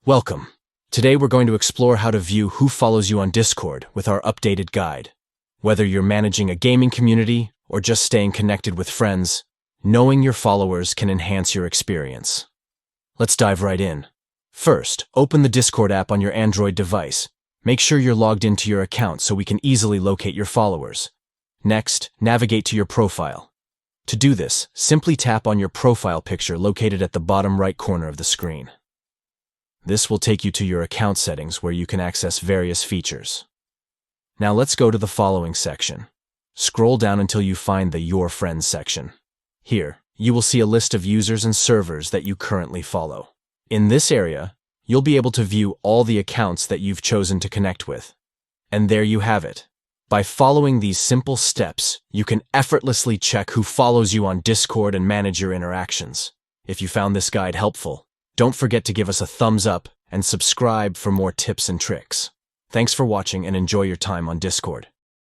Welcome. Today we're going to explore how to view who follows you on Discord with our updated guide. Whether you're managing a gaming community or just staying connected with friends, knowing your followers can enhance your experience. Let's dive right in. First, open the Discord app on your Android device. Make sure you're logged into your account so we can easily locate your followers. Next, navigate to your profile. To do this, simply tap on your profile picture located at the bottom right corner of the screen. This will take you to your account settings where you can access various features. Now let's go to the following section. Scroll down until you find the Your Friends section. Here, you will see a list of users and servers that you currently follow. In this area, you'll be able to view all the accounts that you've chosen to connect with. And there you have it. By following these simple steps, you can effortlessly check who follows you on Discord and manage your interactions. If you found this guide helpful, don't forget to give us a thumbs up and subscribe for more tips and tricks. Thanks for watching and enjoy your time on Discord.